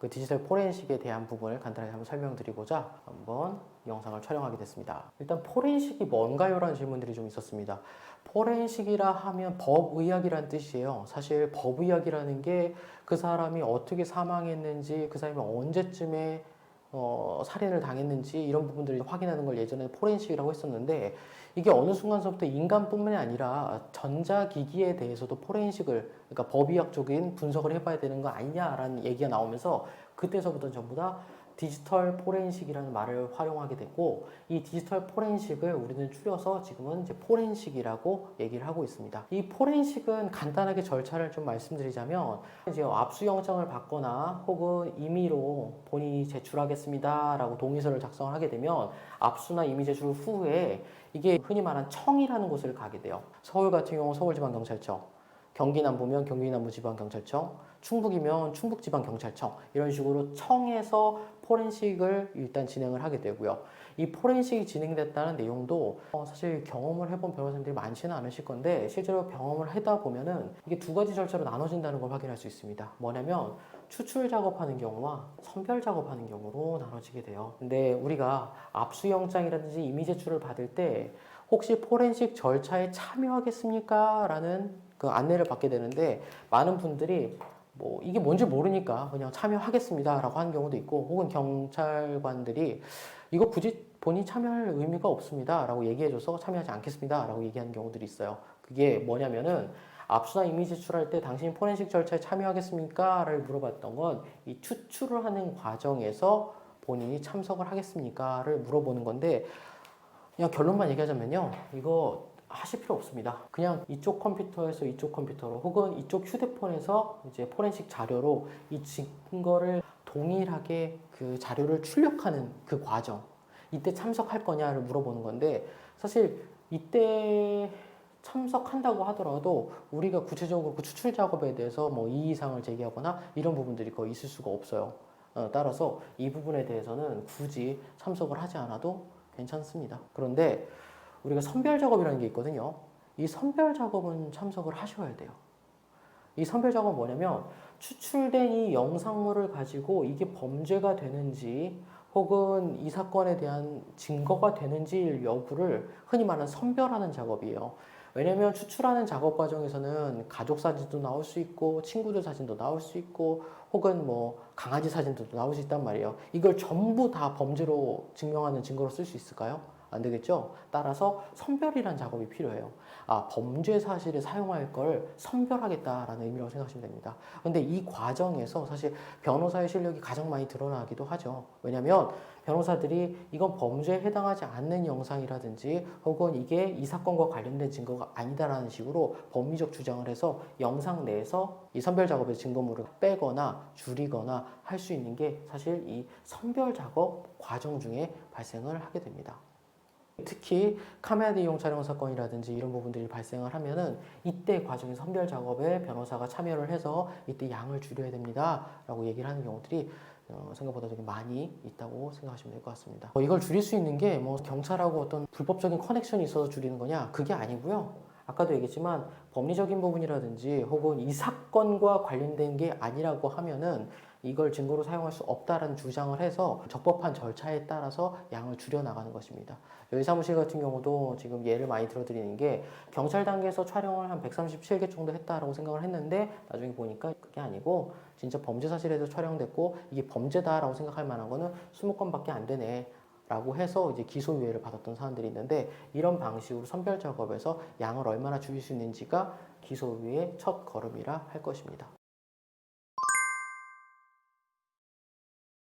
그 디지털 포렌식에 대한 부분을 간단하게 한번 설명드리고자 한번 영상을 촬영하게 됐습니다. 일단 포렌식이 뭔가요? 라는 질문들이 좀 있었습니다. 포렌식이라 하면 법의학이라는 뜻이에요. 사실 법의학이라는 게 그 사람이 어떻게 사망했는지, 그 사람이 언제쯤에 살인을 당했는지 이런 부분들을 확인하는 걸 예전에 포렌식이라고 했었는데, 이게 어느 순간서부터 인간뿐만이 아니라 전자기기에 대해서도 포렌식을, 그러니까 법의학적인 분석을 해봐야 되는 거 아니냐라는 얘기가 나오면서 그때서부터 전부 다 디지털 포렌식이라는 말을 활용하게 됐고, 이 디지털 포렌식을 우리는 줄여서 지금은 이제 포렌식이라고 얘기를 하고 있습니다. 이 포렌식은 간단하게 절차를 좀 말씀드리자면, 이제 압수영장을 받거나 혹은 임의로 본인이 제출하겠습니다라고 동의서를 작성을 하게 되면 압수나 임의 제출 후에 이게 흔히 말하는 청이라는 곳을 가게 돼요. 서울 같은 경우 서울지방경찰청, 경기 남부면 경기남부지방경찰청, 충북이면 충북지방경찰청, 이런 식으로 청에서 포렌식을 일단 진행을 하게 되고요. 이 포렌식이 진행됐다는 내용도 사실 경험을 해본 변호사님들이 많지는 않으실 건데, 실제로 경험을 하다 보면은 이게 두 가지 절차로 나눠진다는 걸 확인할 수 있습니다. 뭐냐면 추출 작업하는 경우와 선별 작업하는 경우로 나눠지게 돼요. 근데 우리가 압수영장이라든지 임의 제출을 받을 때 혹시 포렌식 절차에 참여하겠습니까? 라는 그 안내를 받게 되는데, 많은 분들이 뭐 이게 뭔지 모르니까 그냥 참여하겠습니다 라고 하는 경우도 있고, 혹은 경찰관들이 이거 굳이 본인이 참여할 의미가 없습니다 라고 얘기해줘서 참여하지 않겠습니다 라고 얘기하는 경우들이 있어요. 그게 뭐냐면은 압수나 임의 제출할 때 당신이 포렌식 절차에 참여하겠습니까? 를 물어봤던 건 이 추출을 하는 과정에서 본인이 참석을 하겠습니까? 를 물어보는 건데, 그냥 결론만 얘기하자면요, 이거 하실 필요 없습니다. 그냥 이쪽 컴퓨터에서 이쪽 컴퓨터로 혹은 이쪽 휴대폰에서 이제 포렌식 자료로 이 증거를 동일하게 그 자료를 출력하는 그 과정, 이때 참석할 거냐를 물어보는 건데, 사실 이때 참석한다고 하더라도 우리가 구체적으로 그 추출 작업에 대해서 뭐 이의사항을 제기하거나 이런 부분들이 거의 있을 수가 없어요. 따라서 이 부분에 대해서는 굳이 참석을 하지 않아도 괜찮습니다. 그런데 우리가 선별 작업이라는 게 있거든요. 이 선별 작업은 참석을 하셔야 돼요. 이 선별 작업은 뭐냐면 추출된 이 영상물을 가지고 이게 범죄가 되는지 혹은 이 사건에 대한 증거가 되는지 여부를 흔히 말하는 선별하는 작업이에요. 왜냐면 추출하는 작업 과정에서는 가족 사진도 나올 수 있고 친구들 사진도 나올 수 있고 혹은 뭐 강아지 사진도 나올 수 있단 말이에요. 이걸 전부 다 범죄로 증명하는 증거로 쓸 수 있을까요? 안 되겠죠? 따라서 선별이라는 작업이 필요해요. 아, 범죄 사실을 사용할 걸 선별하겠다라는 의미라고 생각하시면 됩니다. 근데 이 과정에서 사실 변호사의 실력이 가장 많이 드러나기도 하죠. 왜냐면 변호사들이 이건 범죄에 해당하지 않는 영상이라든지 혹은 이게 이 사건과 관련된 증거가 아니다라는 식으로 법리적 주장을 해서 영상 내에서 이 선별 작업의 증거물을 빼거나 줄이거나 할 수 있는 게 사실 이 선별 작업 과정 중에 발생을 하게 됩니다. 특히 카메라 이용 촬영 사건이라든지 이런 부분들이 발생을 하면은 이때 과정의 선별 작업에 변호사가 참여를 해서 이때 양을 줄여야 됩니다 라고 얘기를 하는 경우들이 생각보다 되게 많이 있다고 생각하시면 될 것 같습니다. 이걸 줄일 수 있는 게 뭐 경찰하고 어떤 불법적인 커넥션이 있어서 줄이는 거냐, 그게 아니고요. 아까도 얘기했지만 법리적인 부분이라든지 혹은 이 사건과 관련된 게 아니라고 하면은 이걸 증거로 사용할 수 없다라는 주장을 해서 적법한 절차에 따라서 양을 줄여 나가는 것입니다. 여기 사무실 같은 경우도 지금 예를 많이 들어드리는 게, 경찰 단계에서 촬영을 한 137개 정도 했다라고 생각을 했는데 나중에 보니까 그게 아니고 진짜 범죄 사실에도 촬영됐고 이게 범죄다라고 생각할 만한 거는 20건밖에 안 되네 라고 해서 이제 기소유예를 받았던 사람들이 있는데, 이런 방식으로 선별 작업에서 양을 얼마나 줄일 수 있는지가 기소유예의 첫 걸음이라 할 것입니다.